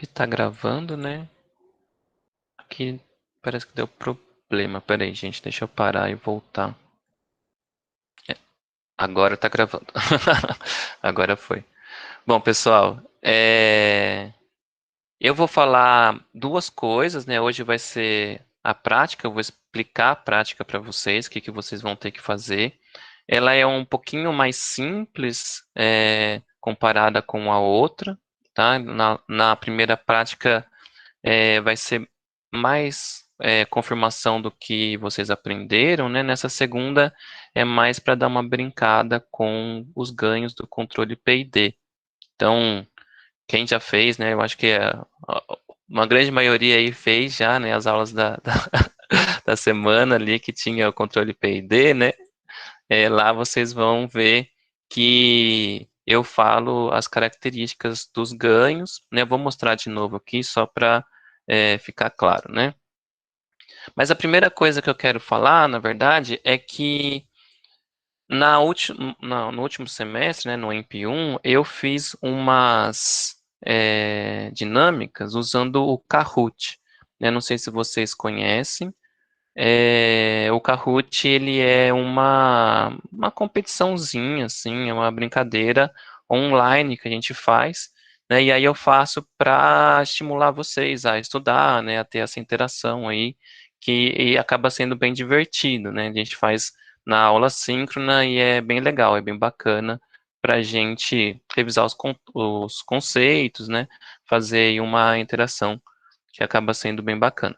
que tá gravando, né? Aqui parece que deu problema. Pera aí, gente, deixa eu parar e voltar. Agora tá gravando. Agora foi. Bom, pessoal, eu vou falar duas coisas, né? Hoje vai ser a prática, eu vou explicar a prática para vocês, o que vocês vão ter que fazer. Ela é um pouquinho mais simples, comparada com a outra, tá? Na primeira prática, vai ser mais confirmação do que vocês aprenderam, né? Nessa segunda é mais para dar uma brincada com os ganhos do controle P&D. Então, quem já fez, né? Eu acho que uma grande maioria aí fez já, né? As aulas da semana ali que tinha o controle P&D, né? Lá vocês vão ver que eu falo as características dos ganhos, né? Eu vou mostrar de novo aqui só para ficar claro, né? Mas a primeira coisa que eu quero falar, na verdade, é que no último semestre, né, no MP1, eu fiz umas dinâmicas usando o Kahoot. Eu não sei se vocês conhecem. O Kahoot, ele é uma competiçãozinha, assim, é uma brincadeira online que a gente faz, né, e aí eu faço para estimular vocês a estudar, né, a ter essa interação aí, e acaba sendo bem divertido, né, a gente faz na aula síncrona e é bem legal, é bem bacana para a gente revisar os conceitos, né, fazer aí uma interação que acaba sendo bem bacana.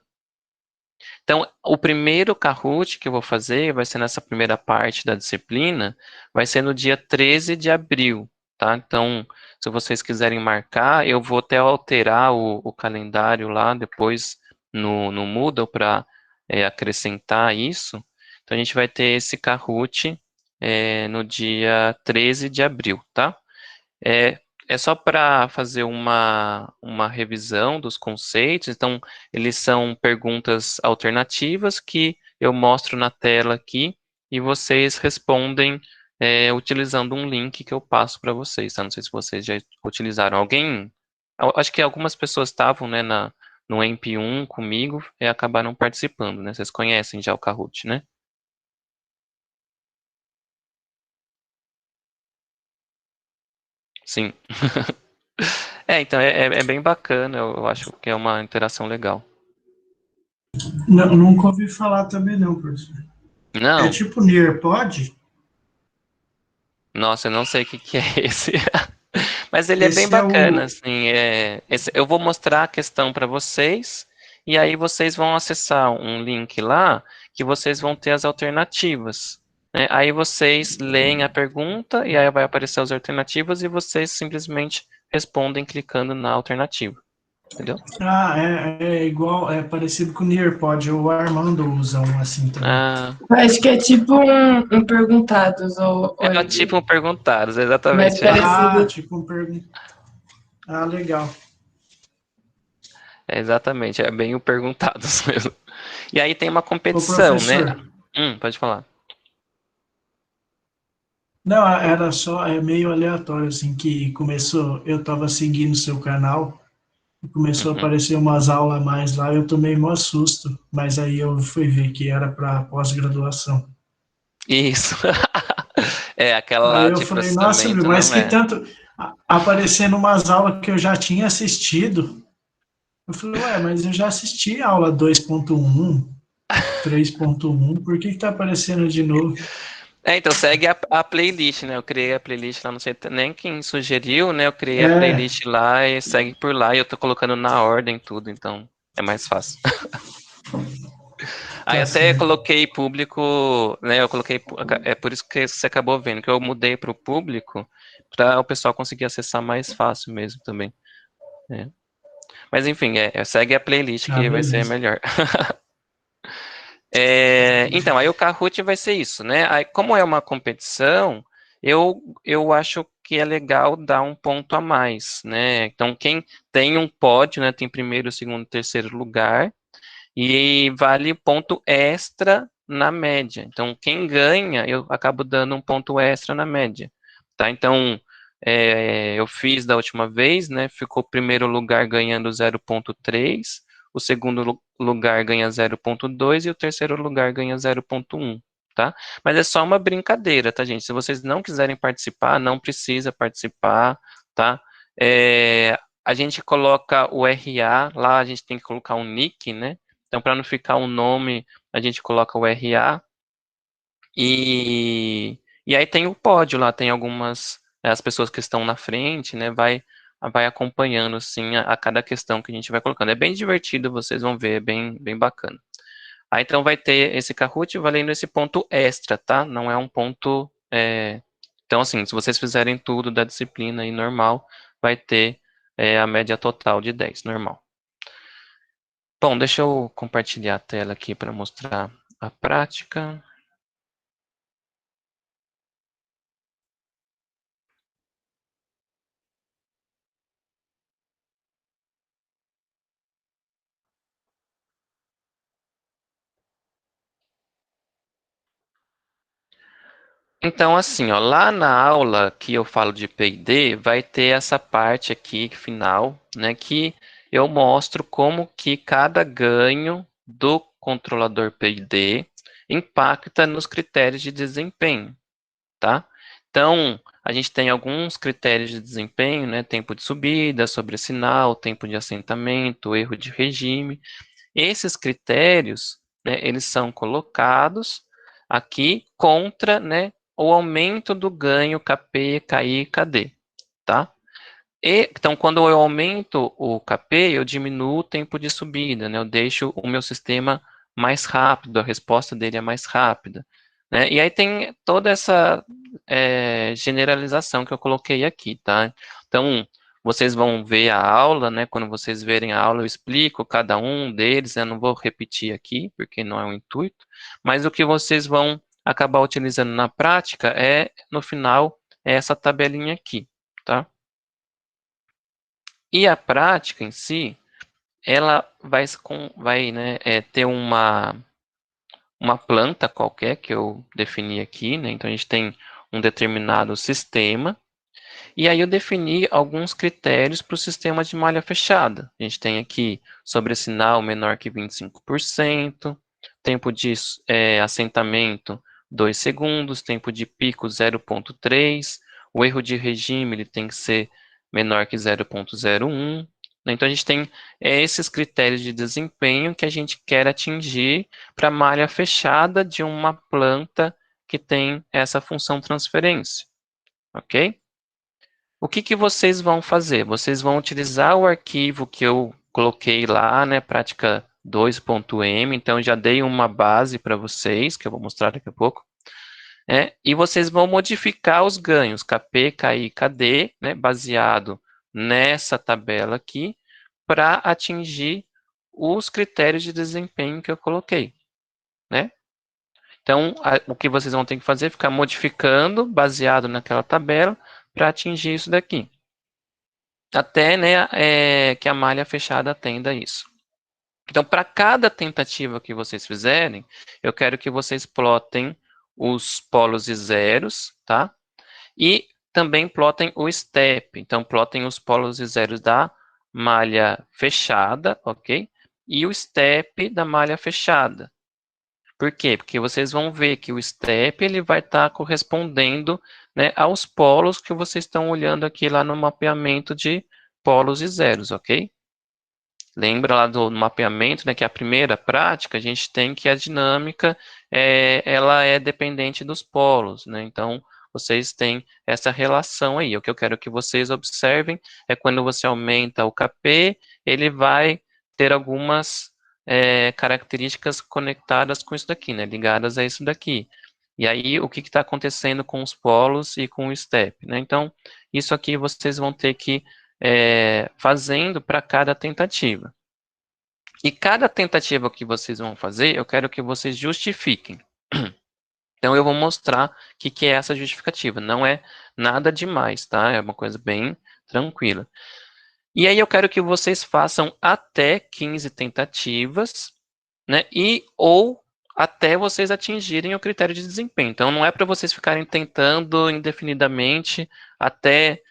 Então, o primeiro Kahoot que eu vou fazer vai ser nessa primeira parte da disciplina, vai ser no dia 13 de abril, tá? Então, se vocês quiserem marcar, eu vou até alterar o calendário lá depois no Moodle para acrescentar isso. Então, a gente vai ter esse Kahoot no dia 13 de abril, tá? É, é só para fazer uma revisão dos conceitos. Então, eles são perguntas alternativas que eu mostro na tela aqui e vocês respondem utilizando um link que eu passo para vocês, tá? Não sei se vocês já utilizaram. Acho que algumas pessoas estavam, né, no MP1 comigo e acabaram participando, né? Vocês conhecem já o Kahoot, né? Sim. Então, é bem bacana, eu acho que é uma interação legal. Não, nunca ouvi falar também não, professor. É Não, tipo Nearpod? nossa, eu não sei o que é esse. Mas ele é bem Esse é bacana, o... assim, eu vou mostrar a questão para vocês, e aí vocês vão acessar um link lá, que vocês vão ter as alternativas, né? Aí vocês leem a pergunta, e aí vai aparecer as alternativas, e vocês simplesmente respondem clicando na alternativa, entendeu? Ah, é igual, é parecido com o Nearpod. O Armando usa um assim também. Ah, Acho que é tipo um perguntados, ou é o tipo perguntados, mais exatamente, é isso. Ah, parecido. tipo um pergunta. Ah, legal. Exatamente, é bem o perguntados mesmo. E aí tem uma Ô, competição, né? professor, Pode falar. não, era só, é meio aleatório, assim, que começou, eu tava seguindo o seu canal, e começou a Uhum. aparecer umas aulas a mais lá, eu tomei mó susto, mas aí eu fui ver que era para pós-graduação. Isso. É, aquela Aí lá eu de falei, nossa, processamento mas não que é. tanto, aparecendo umas aulas que eu já tinha assistido, eu falei, ué, mas eu já assisti a aula 2.1, 3.1, por que que tá aparecendo de novo? Então segue a playlist, né? Eu criei a playlist lá, não sei nem quem sugeriu, né? Eu criei a É, playlist lá e segue por lá e eu tô colocando na ordem tudo, então é mais fácil. Aí tá até certo. coloquei público, né? Eu coloquei, é por isso que você acabou vendo, que eu mudei para o público para o pessoal conseguir acessar mais fácil mesmo também, né? Mas enfim, segue a playlist Ah, que vai ser beleza. melhor. Então, aí o Kahoot vai ser isso, né? Aí, como é uma competição, eu acho que é legal dar um ponto a mais, né? Então, quem tem um pódio, né, tem primeiro, segundo, terceiro lugar, e vale ponto extra na média. Então, quem ganha, eu acabo dando um ponto extra na média, tá? Então, eu fiz da última vez, né? Ficou o primeiro lugar ganhando 0,3, o segundo lugar ganha 0,2 e o terceiro lugar ganha 0,1, tá? Mas é só uma brincadeira, tá, gente? Se vocês não quiserem participar, não precisa participar, tá? A gente coloca o RA, lá a gente tem que colocar um nick, né? Então, para não ficar um nome, a gente coloca o RA. E aí tem o pódio lá, tem algumas, as pessoas que estão na frente, né, vai acompanhando, assim, a cada questão que a gente vai colocando. É bem divertido, vocês vão ver, é bem bacana. Aí, então, vai ter esse Kahoot valendo esse ponto extra, tá? Não é um ponto... Então, assim, se vocês fizerem tudo da disciplina aí normal, vai ter a média total de 10, normal. Bom, deixa eu compartilhar a tela aqui para mostrar a prática. Então, assim, ó, lá na aula que eu falo de P&D, vai ter essa parte aqui final, né, que eu mostro como que cada ganho do controlador P&D impacta nos critérios de desempenho, tá? Então, a gente tem alguns critérios de desempenho, né, tempo de subida, sobressinal, tempo de assentamento, erro de regime. Esses critérios, né, eles são colocados aqui contra, né, o aumento do ganho KP, KI e KD, tá? Então, quando eu aumento o KP, eu diminuo o tempo de subida, né? Eu deixo o meu sistema mais rápido, a resposta dele é mais rápida, né? E aí tem toda essa generalização que eu coloquei aqui, tá? Então, vocês vão ver a aula, né? Quando vocês verem a aula, eu explico cada um deles, né? Não vou repetir aqui, porque não é o intuito, mas o que vocês vão acabar utilizando na prática no final, essa tabelinha aqui, tá? E a prática em si, ela vai né, ter uma planta qualquer que eu defini aqui, né? Então a gente tem um determinado sistema, e aí eu defini alguns critérios para o sistema de malha fechada. A gente tem aqui sobressinal menor que 25%, tempo de assentamento 2 segundos, tempo de pico 0,3, o erro de regime ele tem que ser menor que 0,01. Então a gente tem esses critérios de desempenho que a gente quer atingir para a malha fechada de uma planta que tem essa função transferência, ok? O que vocês vão fazer? Vocês vão utilizar o arquivo que eu coloquei lá, né, prática 2.m, então já dei uma base para vocês, que eu vou mostrar daqui a pouco, e vocês vão modificar os ganhos, KP, KI, KD, né, baseado nessa tabela aqui, para atingir os critérios de desempenho que eu coloquei, né? Então, o que vocês vão ter que fazer é ficar modificando, baseado naquela tabela, para atingir isso daqui. Até, né, que a malha fechada atenda isso. Então, para cada tentativa que vocês fizerem, eu quero que vocês plotem os polos e zeros, tá? E também plotem o step. Então, plotem os polos e zeros da malha fechada, ok? E o step da malha fechada. Por quê? Porque vocês vão ver que o step ele vai estar correspondendo, né, aos polos que vocês estão olhando aqui lá no mapeamento de polos e zeros, ok? Lembra lá do mapeamento, né, que a primeira prática, a gente tem que a dinâmica, ela é dependente dos polos, né? Então, vocês têm essa relação aí. O que eu quero que vocês observem é quando você aumenta o KP, ele vai ter algumas características conectadas com isso daqui, né, ligadas a isso daqui. E aí, o que está acontecendo com os polos e com o step, né? Então, isso aqui vocês vão ter que fazendo para cada tentativa. E cada tentativa que vocês vão fazer, eu quero que vocês justifiquem. Então, eu vou mostrar o que é essa justificativa. Não é nada demais, tá? É uma coisa bem tranquila. E aí, eu quero que vocês façam até 15 tentativas, né? Ou até vocês atingirem o critério de desempenho. Então, não é para vocês ficarem tentando indefinidamente até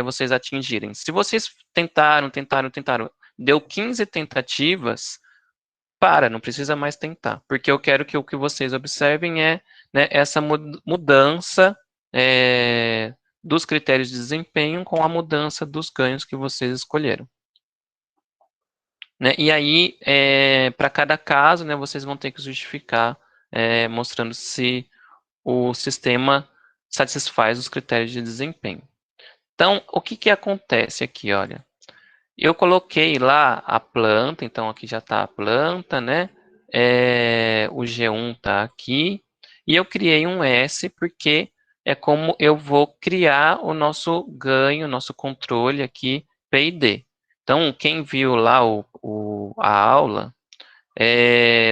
vocês atingirem. Se vocês tentaram, deu 15 tentativas, não precisa mais tentar, porque eu quero que o que vocês observem é, né, essa mudança dos critérios de desempenho com a mudança dos ganhos que vocês escolheram. Né? E aí, para cada caso, né, vocês vão ter que justificar, mostrando se o sistema satisfaz os critérios de desempenho. Então, o que, que acontece aqui, olha? Eu coloquei lá a planta, então aqui já está a planta, né? O G1 está aqui, e eu criei um S porque é como eu vou criar o nosso ganho, o nosso controle aqui, P e D. Então, quem viu lá a aula,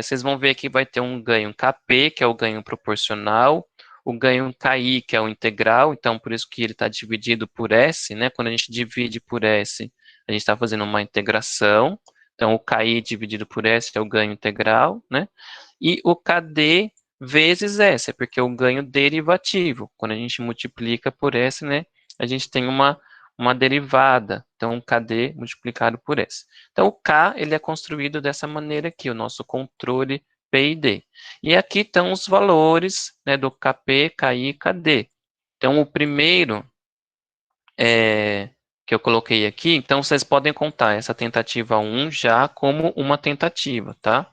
vocês vão ver que vai ter um ganho KP, que é o ganho proporcional, o ganho KI, que é o integral, então por isso que ele está dividido por S, né? Quando a gente divide por S, a gente está fazendo uma integração, então o KI dividido por S é o ganho integral, né? E o KD vezes S, porque é o ganho derivativo. Quando a gente multiplica por S, né? A gente tem uma derivada, então KD multiplicado por S. Então, o K, ele é construído dessa maneira aqui, o nosso controle P e D. E aqui estão os valores, né, do KP, KI e KD. Então, o primeiro que eu coloquei aqui, então vocês podem contar essa tentativa 1 já como uma tentativa, tá?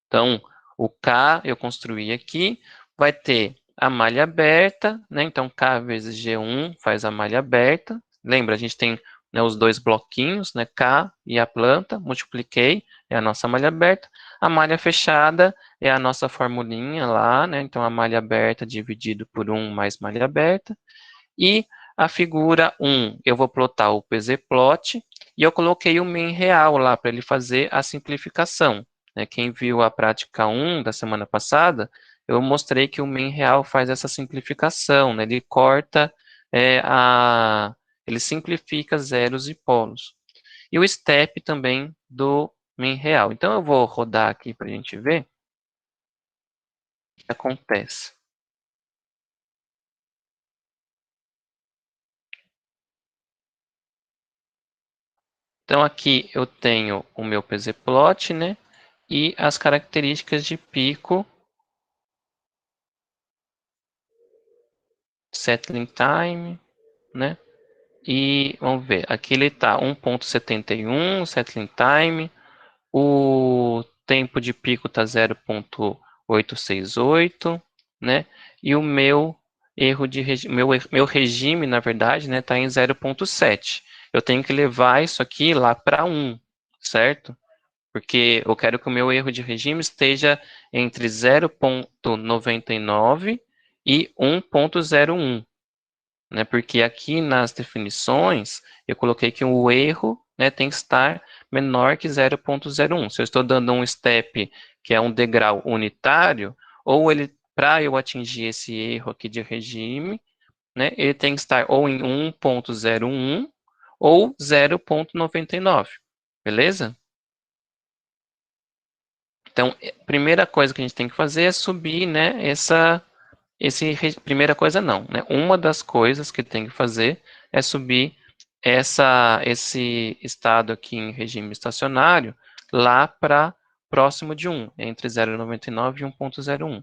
Então, o K eu construí aqui, vai ter a malha aberta, né? Então, K vezes G1 faz a malha aberta. Lembra, a gente tem, né, os dois bloquinhos, né? K e a planta, multipliquei, é a nossa malha aberta. A malha fechada é a nossa formulinha lá, né? Então, a malha aberta dividido por 1 mais malha aberta. E a figura 1, eu vou plotar o PZ-plot, e eu coloquei o mean real lá para ele fazer a simplificação. Né? Quem viu a prática 1 da semana passada, eu mostrei que o mean real faz essa simplificação, né? Ele corta, ele simplifica zeros e polos. E o step também do mean real. Então, eu vou rodar aqui para a gente ver o que acontece. Então, aqui eu tenho o meu PZplot, né? E as características de pico, settling time, né? E vamos ver, aqui ele está 1.71, settling time, o tempo de pico está 0.868, né? E o meu erro de meu regime, na verdade, né, está em 0.7. Eu tenho que levar isso aqui lá para 1, certo? Porque eu quero que o meu erro de regime esteja entre 0.99 e 1.01, né? Porque aqui nas definições eu coloquei que o erro, né, tem que estar menor que 0.01. Se eu estou dando um step que é um degrau unitário, ou ele, para eu atingir esse erro aqui de regime, né, ele tem que estar ou em 1.01 ou 0.99, beleza? Então, a primeira coisa que a gente tem que fazer é subir, né, primeira coisa não, né, uma das coisas que tem que fazer é subir esse estado aqui em regime estacionário lá para próximo de 1, entre 0,99 e 1.01.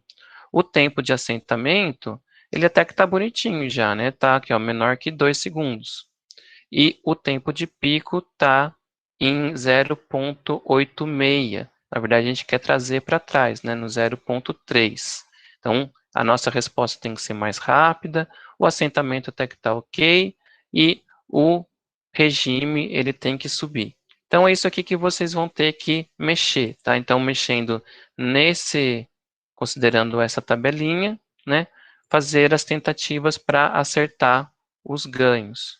O tempo de assentamento, ele até que está bonitinho já, né, tá aqui, ó, menor que 2 segundos. E o tempo de pico está em 0.86. Na verdade, a gente quer trazer para trás, né, no 0.3. Então, a nossa resposta tem que ser mais rápida, o assentamento até que está ok, e o regime, ele tem que subir. Então, é isso aqui que vocês vão ter que mexer, tá? Então, mexendo considerando essa tabelinha, né, fazer as tentativas para acertar os ganhos.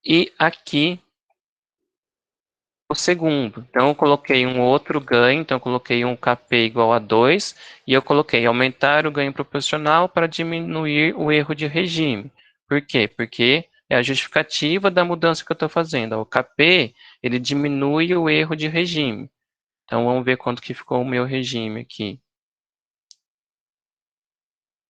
E aqui o segundo. Então, eu coloquei um outro ganho, então eu coloquei um KP igual a 2, e eu coloquei aumentar o ganho proporcional para diminuir o erro de regime. Por quê? Porque é a justificativa da mudança que eu estou fazendo. O KP, ele diminui o erro de regime. Então, vamos ver quanto que ficou o meu regime aqui.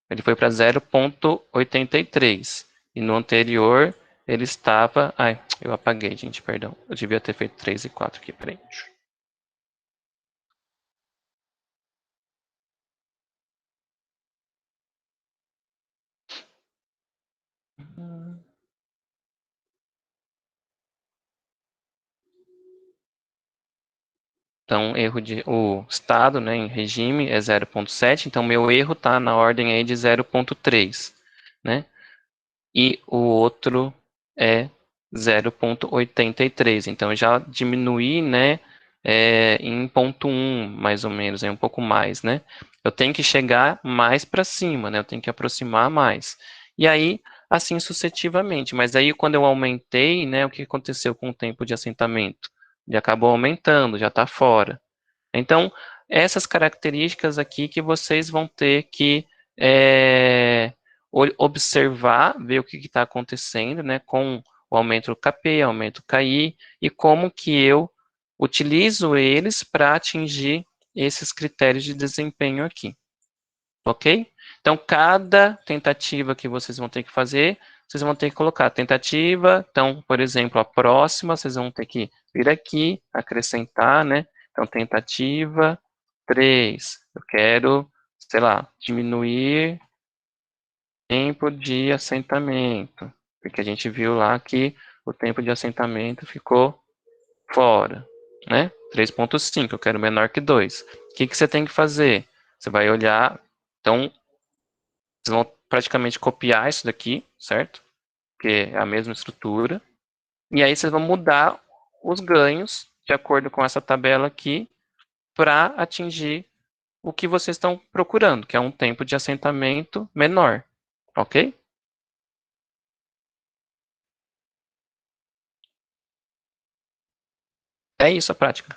Ele foi para 0,83. E no anterior, ele estava... Ai, eu apaguei, gente, perdão. Eu devia ter feito 3 e 4 aqui, peraí. Então, o estado, né, em regime é 0,7, então meu erro está na ordem aí de 0,3, né? E o outro é 0,83, então eu já diminuí, né, em 0,1, mais ou menos, um pouco mais, né? Eu tenho que chegar mais para cima, né? Eu tenho que aproximar mais. E aí, assim sucessivamente. Mas aí, quando eu aumentei, né, o que aconteceu com o tempo de assentamento? Ele acabou aumentando, já está fora. Então, essas características aqui que vocês vão ter que observar, ver o que está acontecendo, né, com o aumento do KP, aumento do KI, e como que eu utilizo eles para atingir esses critérios de desempenho aqui, ok? Então, cada tentativa que vocês vão ter que fazer, vocês vão ter que colocar tentativa, então, por exemplo, a próxima, vocês vão ter que vir aqui, acrescentar, né? Então, tentativa 3, eu quero, sei lá, diminuir tempo de assentamento, porque a gente viu lá que o tempo de assentamento ficou fora, né? 3,5, eu quero menor que 2. O que você tem que fazer? Você vai olhar, então, vocês vão praticamente copiar isso daqui, certo? Porque é a mesma estrutura. E aí vocês vão mudar os ganhos de acordo com essa tabela aqui para atingir o que vocês estão procurando, que é um tempo de assentamento menor, ok? É isso a prática.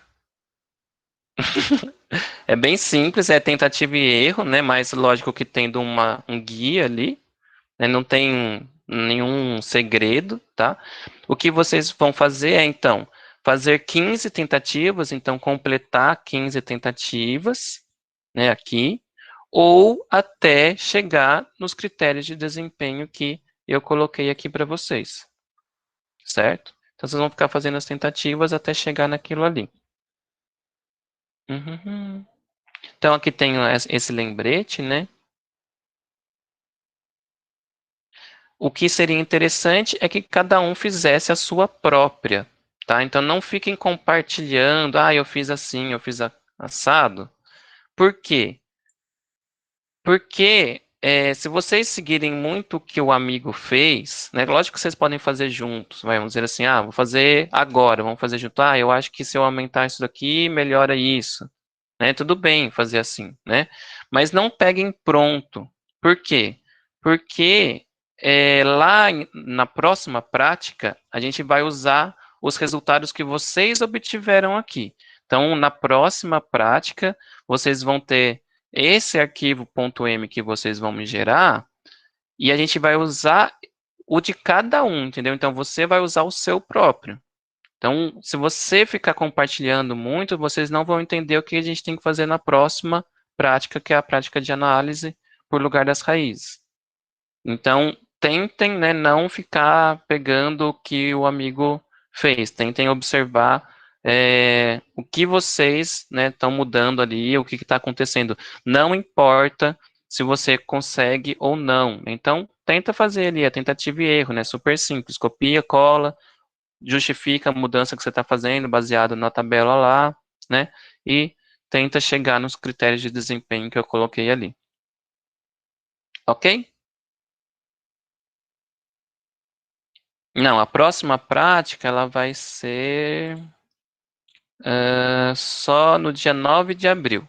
É bem simples, é tentativa e erro, né? Mas lógico que tendo um guia ali, né? Não tem nenhum segredo, tá? O que vocês vão fazer é, então, fazer 15 tentativas, então completar 15 tentativas, né, aqui, ou até chegar nos critérios de desempenho que eu coloquei aqui para vocês, certo? Então, vocês vão ficar fazendo as tentativas até chegar naquilo ali. Uhum. Então, aqui tem esse lembrete, né? O que seria interessante é que cada um fizesse a sua própria, tá? Então não fiquem compartilhando, eu fiz assim, eu fiz assado. Por quê? Porque se vocês seguirem muito o que o amigo fez, né? Lógico que vocês podem fazer juntos, vamos dizer assim, vou fazer agora, vamos fazer junto. Eu acho que se eu aumentar isso daqui, melhora isso, né? Tudo bem fazer assim, né? Mas não peguem pronto. Por quê? Porque lá na próxima prática, a gente vai usar os resultados que vocês obtiveram aqui. Então, na próxima prática, vocês vão ter esse arquivo .m que vocês vão me gerar, e a gente vai usar o de cada um, entendeu? Então, você vai usar o seu próprio. Então, se você ficar compartilhando muito, vocês não vão entender o que a gente tem que fazer na próxima prática, que é a prática de análise por lugar das raízes. Então, tentem, né, não ficar pegando o que o amigo fez. Tentem observar o que vocês, né, estão mudando ali, o que está acontecendo. Não importa se você consegue ou não. Então, tenta fazer ali a tentativa e erro, né? Super simples. Copia, cola, justifica a mudança que você está fazendo, baseado na tabela lá, né? E tenta chegar nos critérios de desempenho que eu coloquei ali. Ok? Não, a próxima prática ela vai ser só no dia 9 de abril.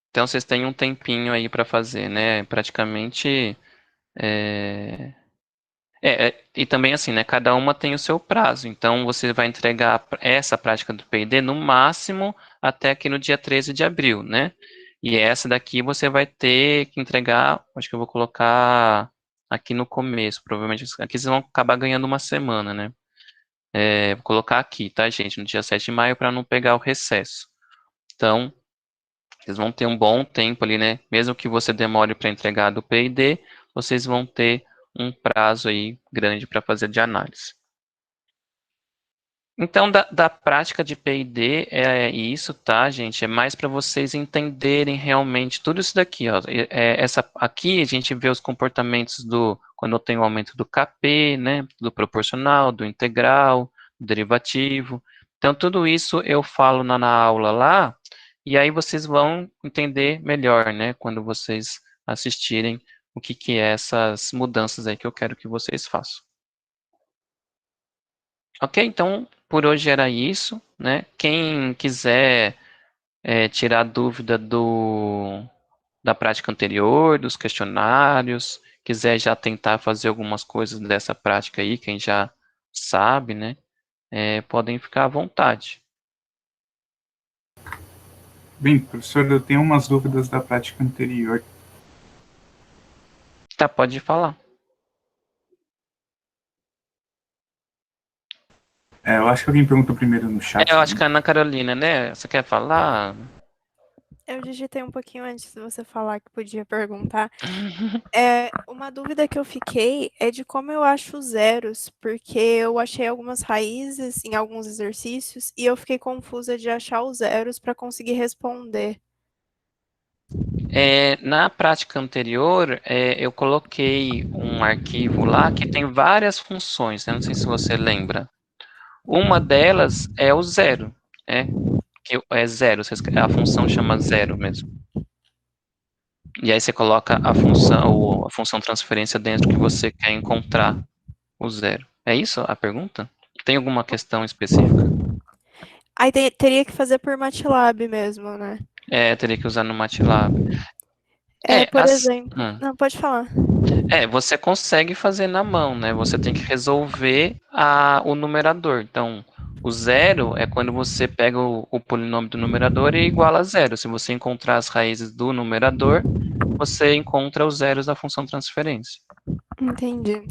Então vocês têm um tempinho aí para fazer, né? Praticamente. E também assim, né? Cada uma tem o seu prazo. Então você vai entregar essa prática do P&D no máximo até aqui no dia 13 de abril, né? E essa daqui você vai ter que entregar, acho que eu vou colocar aqui no começo, provavelmente aqui vocês vão acabar ganhando uma semana, né? Vou colocar aqui, tá, gente? No dia 7 de maio para não pegar o recesso. Então, vocês vão ter um bom tempo ali, né? Mesmo que você demore para entregar do P&D, vocês vão ter um prazo aí grande para fazer de análise. Então, da prática de P&D é isso, tá, gente? É mais para vocês entenderem realmente tudo isso daqui, ó. Aqui a gente vê os comportamentos quando eu tenho o aumento do KP, né? Do proporcional, do integral, do derivativo. Então, tudo isso eu falo na aula lá, e aí vocês vão entender melhor, né? Quando vocês assistirem o que é essas mudanças aí que eu quero que vocês façam. Ok, então por hoje era isso, né? Quem quiser tirar dúvida da prática anterior, dos questionários, quiser já tentar fazer algumas coisas dessa prática aí, quem já sabe, né? Podem ficar à vontade. Bem, professor, eu tenho umas dúvidas da prática anterior. Tá, pode falar. Eu acho que alguém perguntou primeiro no chat. Eu acho que a Ana Carolina, né? Você quer falar? Eu digitei um pouquinho antes de você falar que podia perguntar. Uma dúvida que eu fiquei é de como eu acho os zeros, porque eu achei algumas raízes em alguns exercícios e eu fiquei confusa de achar os zeros para conseguir responder. Na prática anterior, eu coloquei um arquivo lá que tem várias funções, né? Não sei se você lembra. Uma delas é o zero, que é zero, a função chama zero mesmo. E aí você coloca a função transferência dentro que você quer encontrar o zero. É isso a pergunta? Tem alguma questão específica? Aí teria que fazer por MATLAB mesmo, né? Teria que usar no MATLAB. Por exemplo... Não, pode falar. Você consegue fazer na mão, né? Você tem que resolver o numerador. Então, o zero é quando você pega o polinômio do numerador e iguala a zero. Se você encontrar as raízes do numerador, você encontra os zeros da função transferência. Entendi.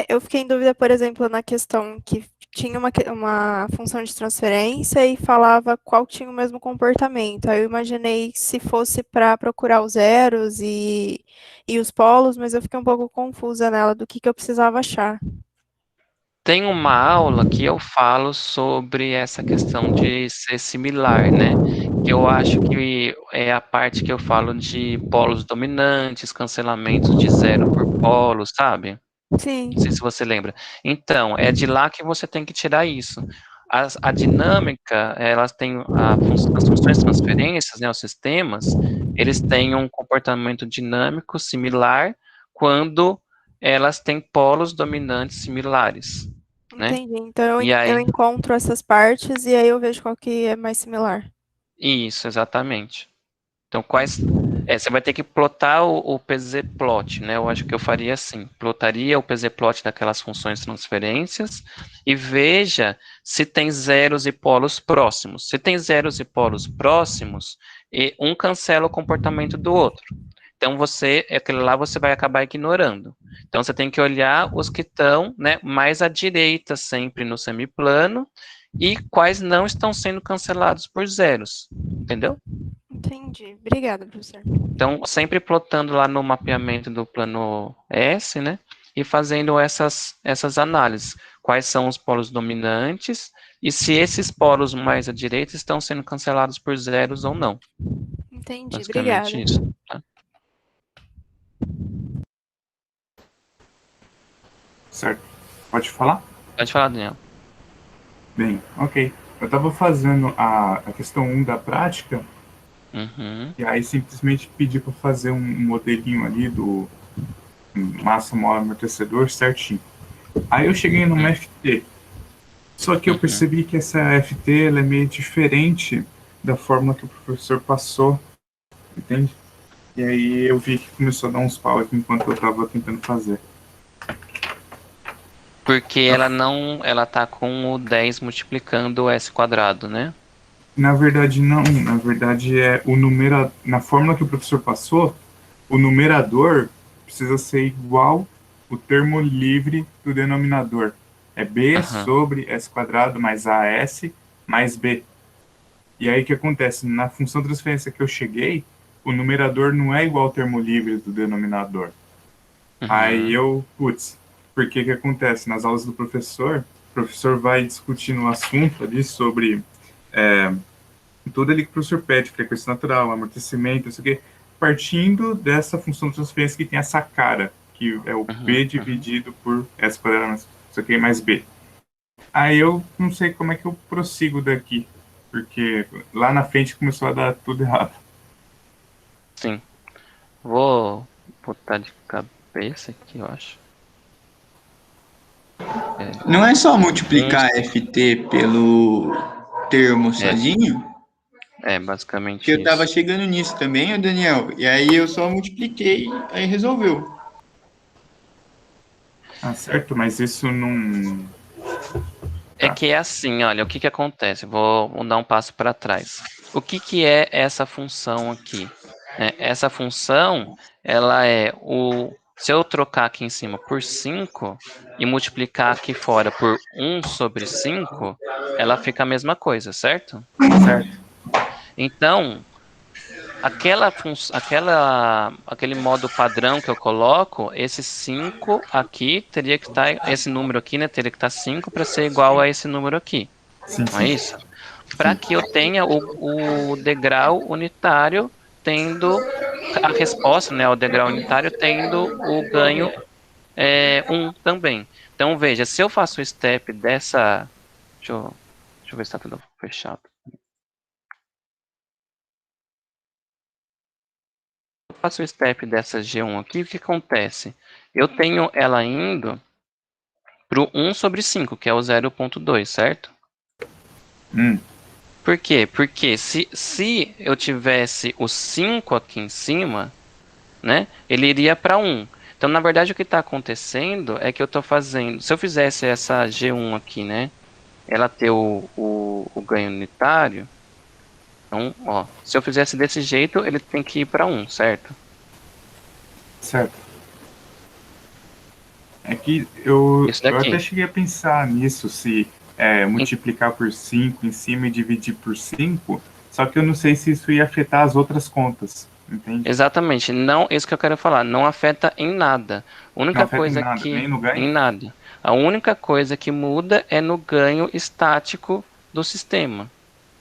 Eu fiquei em dúvida, por exemplo, na questão que tinha uma função de transferência e falava qual tinha o mesmo comportamento. Aí eu imaginei se fosse para procurar os zeros e os polos, mas eu fiquei um pouco confusa nela do que eu precisava achar. Tem uma aula que eu falo sobre essa questão de ser similar, né? Que eu acho que é a parte que eu falo de polos dominantes, cancelamentos de zero por polo, sabe? Sim. Não sei se você lembra. Então, é de lá que você tem que tirar isso. A dinâmica, elas têm as funções de transferências, né, os sistemas, eles têm um comportamento dinâmico similar quando elas têm polos dominantes similares, né? Entendi. Então E aí, eu encontro essas partes e aí eu vejo qual que é mais similar. isso, exatamente. Então, você vai ter que plotar o PZ-plot, né? Eu acho que eu faria assim, plotaria o PZ-plot daquelas funções de transferências e veja se tem zeros e polos próximos. Se tem zeros e polos próximos, um cancela o comportamento do outro. Então, aquele lá você vai acabar ignorando. Então, você tem que olhar os que estão, né, mais à direita sempre no semiplano e quais não estão sendo cancelados por zeros, entendeu? Entendi. Obrigada, professor. Então, sempre plotando lá no mapeamento do plano S, né? E fazendo essas análises. Quais são os polos dominantes e se esses polos mais à direita estão sendo cancelados por zeros ou não. Entendi, Basicamente obrigada. isso. Tá? Certo. Pode falar? Pode falar, Daniel. Bem, ok. Eu estava fazendo a questão 1 da prática, e aí simplesmente pedi para fazer um modelinho ali do massa mole amortecedor certinho. Aí eu cheguei numa FT, só que eu percebi que essa FT ela é meio diferente da fórmula que o professor passou, entende? E aí eu vi que começou a dar uns pau aqui enquanto eu estava tentando fazer. Porque ela tá com o 10 multiplicando o S quadrado, né? Na verdade, não. Na verdade, na fórmula que o professor passou, o numerador precisa ser igual o termo livre do denominador. É B sobre S quadrado mais AS mais B. E aí o que acontece? Na função de transferência que eu cheguei, o numerador não é igual ao termo livre do denominador. Aí eu, putz, porque que acontece? Nas aulas do professor, o professor vai discutindo um assunto ali sobre tudo ali que o professor pede, frequência natural, amortecimento, não sei o quê, partindo dessa função de transferência que tem essa cara, que é o B dividido por S quadrado mais isso aqui mais B. Aí eu não sei como é que eu prossigo daqui, porque lá na frente começou a dar tudo errado. Sim. Vou botar de cabeça aqui, eu acho. Não é só multiplicar FT pelo termo sozinho? Basicamente Que eu tava isso. chegando nisso também, Daniel. E aí eu só multipliquei, aí resolveu. Ah, certo, mas isso não... É que é assim, olha, o que acontece? Vou dar um passo para trás. O que é essa função aqui? Essa função, ela é se eu trocar aqui em cima por 5 e multiplicar aqui fora por 1 sobre 5, ela fica a mesma coisa, certo? Certo. Então, aquele modo padrão que eu coloco, esse 5 aqui teria que estar, esse número aqui, né, teria que estar 5 para ser igual a esse número aqui. Sim, Não é sim. isso? Para que eu tenha o degrau unitário tendo a resposta, né, o degrau unitário tendo o ganho 1 também. Então, veja, se eu faço o step dessa... Deixa eu ver se está tudo fechado. Eu faço o step dessa G1 aqui, o que acontece? Eu tenho ela indo para o 1 sobre 5, que é o 0,2, certo? Por quê? Porque se eu tivesse o 5 aqui em cima, né, ele iria para 1. Então, na verdade, o que está acontecendo é que eu estou fazendo... Se eu fizesse essa G1 aqui, né, ela ter o ganho unitário, então, ó, se eu fizesse desse jeito, ele tem que ir para 1, certo? Certo. É que eu Isso até daqui. cheguei a pensar nisso, se multiplicar por 5 em cima e dividir por 5, só que eu não sei se isso ia afetar as outras contas, entende? Exatamente, não, isso que eu quero falar, não afeta em nada. A Não única afeta em coisa nada, nem que, no ganho? em nada. A única coisa que muda é no ganho estático do sistema.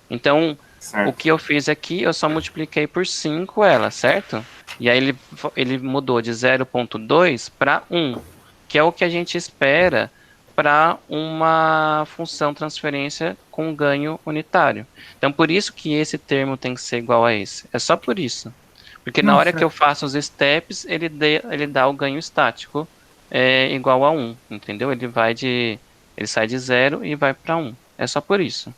Então, o Certo. que eu fiz aqui, eu só multipliquei por 5 ela, certo? E aí ele mudou de 0,2 para 1, que é o que a gente espera para uma função transferência com ganho unitário. Então, por isso que esse termo tem que ser igual a esse. É só por isso. Porque na Não, hora que eu certo. faço os steps, ele dá o ganho estático igual a 1, entendeu? Ele sai de 0 e vai para 1. É só por isso.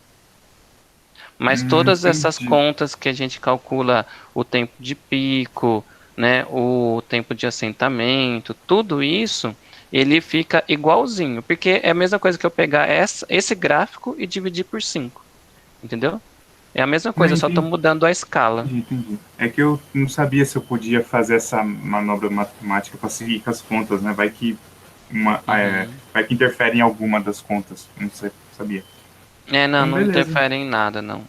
Mas todas essas Entendi. contas que a gente calcula o tempo de pico, né, o tempo de assentamento, tudo isso, ele fica igualzinho, porque é a mesma coisa que eu pegar esse gráfico e dividir por 5, entendeu? É a mesma Não, coisa, só estou mudando a escala. entendi. É que eu não sabia se eu podia fazer essa manobra matemática para seguir com as contas, né? Vai que interfere em alguma das contas. Não sei, sabia. Não, Então, não beleza. interfere em nada, não.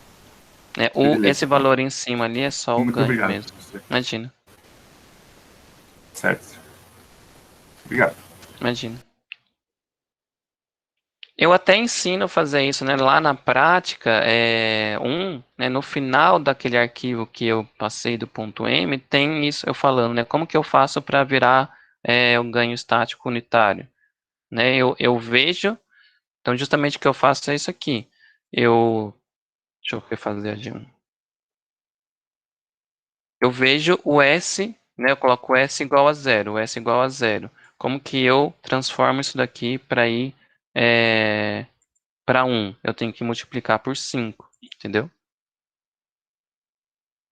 Esse Beleza, então. valor em cima ali é só o Muito ganho obrigado, mesmo. professor. Imagina, Certo. Obrigado. imagina. Eu até ensino a fazer isso, né? Lá na prática, né, no final daquele arquivo que eu passei do ponto M, tem isso eu falando, né? Como que eu faço para virar o ganho estático unitário? Né? Eu vejo, então justamente o que eu faço é isso aqui. Deixa eu refazer de um. Eu vejo o S, né? Eu coloco o S igual a zero, o S igual a zero. Como que eu transformo isso daqui para ir para 1? Eu tenho que multiplicar por 5, entendeu?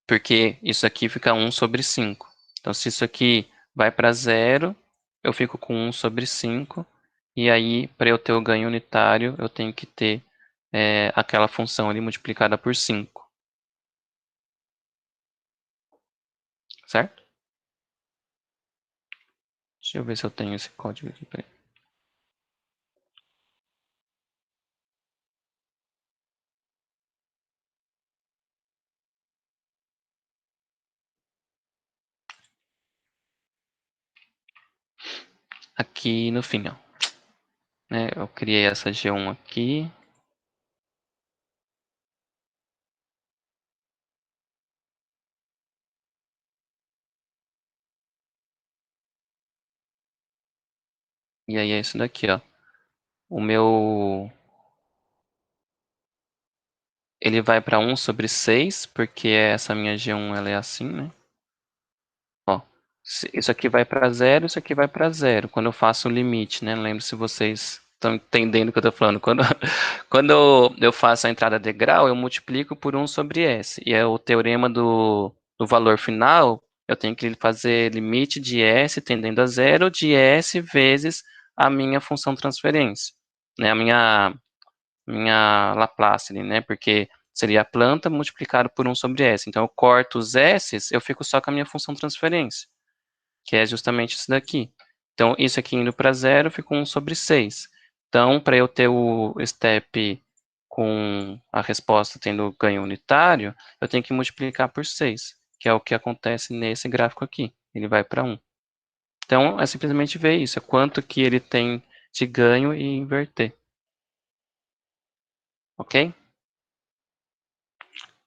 Porque isso aqui fica 1 sobre 5. Então, se isso aqui vai para 0, eu fico com 1 sobre 5. E aí, para eu ter o ganho unitário, eu tenho que ter aquela função ali multiplicada por 5. Certo? Deixa eu ver se eu tenho esse código aqui. Peraí. aqui no fim, ó. Né, eu criei essa G1 aqui. E aí é isso daqui, ó. O meu... Ele vai para 1/6, porque essa minha G1 ela é assim, né? Ó, isso aqui vai para 0, isso aqui vai para 0. Quando eu faço o limite, né? Não lembro se vocês estão entendendo o que eu estou falando. Quando eu faço a entrada de grau, eu multiplico por 1/S. E é o teorema do valor final, eu tenho que fazer limite de S tendendo a 0 de S vezes a minha função transferência. Né? A minha Laplace, né? Porque seria a planta multiplicado por 1/S. Então, eu corto os S's, eu fico só com a minha função transferência, que é justamente isso daqui. Então, isso aqui indo para 0, fica 1/6. Então, para eu ter o step com a resposta tendo ganho unitário, eu tenho que multiplicar por 6, que é o que acontece nesse gráfico aqui. Ele vai para 1. Então, é simplesmente ver isso, é quanto que ele tem de ganho e inverter. Ok?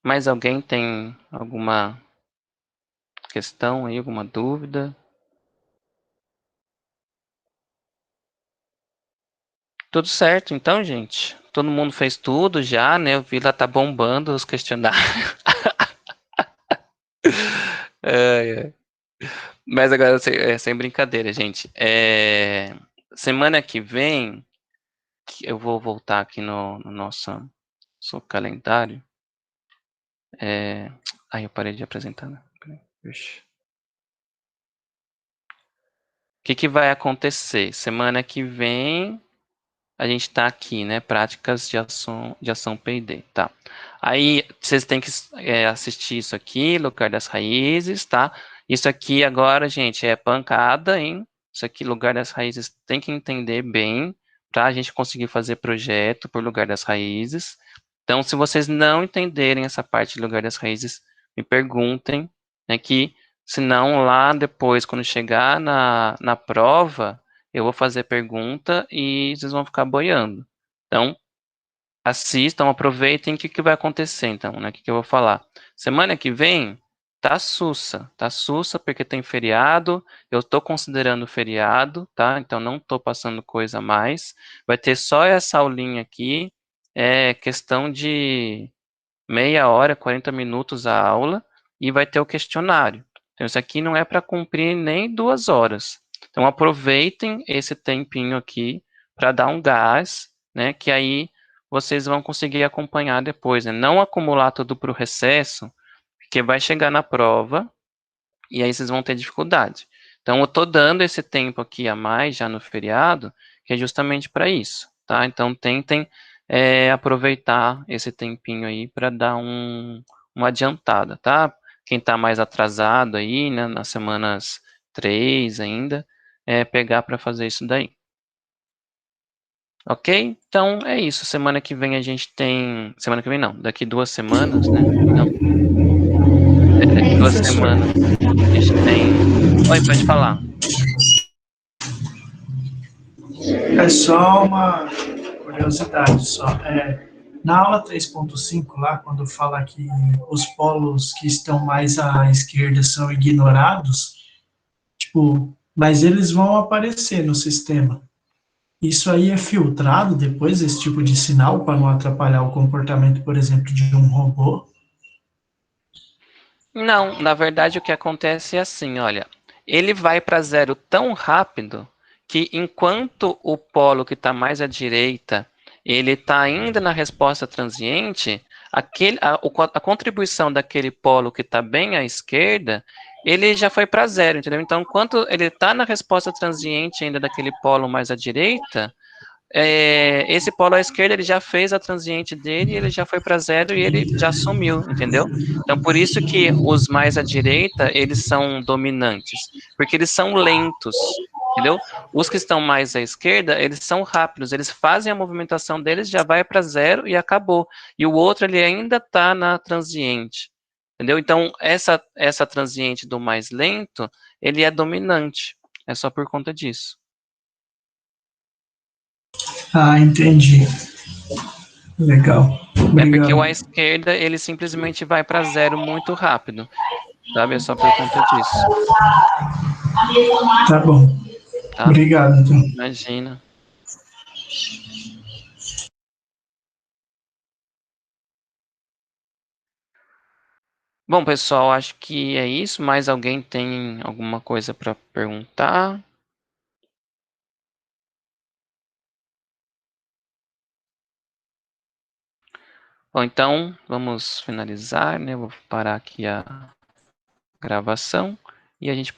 Mais alguém tem alguma questão aí, alguma dúvida? Tudo certo, então, gente. Todo mundo fez tudo já, né? O Vila tá bombando os questionários. É. Mas agora, sem brincadeira, gente. Semana que vem, eu vou voltar aqui no nosso calendário. Eu parei de apresentar, né? Ixi. O que vai acontecer? Semana que vem, a gente está aqui, né? Práticas de ação P&D, tá? Aí, vocês têm que assistir isso aqui, Lugar das Raízes, tá? Isso aqui agora, gente, é pancada, hein? Isso aqui, Lugar das Raízes, tem que entender bem, para a gente conseguir fazer projeto por Lugar das Raízes. Então, se vocês não entenderem essa parte de Lugar das Raízes, me perguntem, né? Que, senão, lá depois, quando chegar na prova, eu vou fazer pergunta e vocês vão ficar boiando. Então, assistam, aproveitem o que vai acontecer, então, né? O que eu vou falar. Semana que vem, tá sussa porque tem feriado, eu tô considerando feriado, tá? Então, não tô passando coisa a mais. Vai ter só essa aulinha aqui, questão de meia hora, 40 minutos a aula, e vai ter o questionário. Então, isso aqui não é para cumprir nem 2 horas. Então, aproveitem esse tempinho aqui para dar um gás, né, que aí vocês vão conseguir acompanhar depois, né? Não acumular tudo para o recesso, porque vai chegar na prova e aí vocês vão ter dificuldade. Então, eu estou dando esse tempo aqui a mais já no feriado, que é justamente para isso, tá? Então, tentem aproveitar esse tempinho aí para dar uma adiantada, tá? Quem está mais atrasado aí, né, nas semanas 3 ainda, pegar para fazer isso daí. Ok? Então, é isso. Semana que vem a gente tem... Semana que vem não, daqui 2 semanas, né? Não. Daqui 2 semanas a gente tem... Oi, pode falar. É só uma curiosidade, só. Na aula 3.5, lá, quando fala que os polos que estão mais à esquerda são ignorados, tipo, mas eles vão aparecer no sistema. Isso aí é filtrado depois, esse tipo de sinal, para não atrapalhar o comportamento, por exemplo, de um robô? Não, na verdade o que acontece é assim, olha, ele vai para 0 tão rápido que enquanto o polo que está mais à direita, ele está ainda na resposta transiente, a contribuição daquele polo que está bem à esquerda, ele já foi para 0, entendeu? Então, enquanto ele está na resposta transiente ainda daquele polo mais à direita, esse polo à esquerda ele já fez a transiente dele, ele já foi para 0 e ele já sumiu, entendeu? Então, por isso que os mais à direita, eles são dominantes, porque eles são lentos, entendeu? Os que estão mais à esquerda, eles são rápidos, eles fazem a movimentação deles, já vai para 0 e acabou. E o outro, ele ainda está na transiente, entendeu? Então, essa transiente do mais lento, ele é dominante, é só por conta disso. Ah, entendi. Legal. É porque o à Obrigado. esquerda, ele simplesmente vai para zero muito rápido, sabe? É só por conta disso, Tá bom. tá? Obrigado, então. Imagina. Bom, pessoal, acho que é isso. Mais alguém tem alguma coisa para perguntar? Bom, então, vamos finalizar, né? Vou parar aqui a gravação e a gente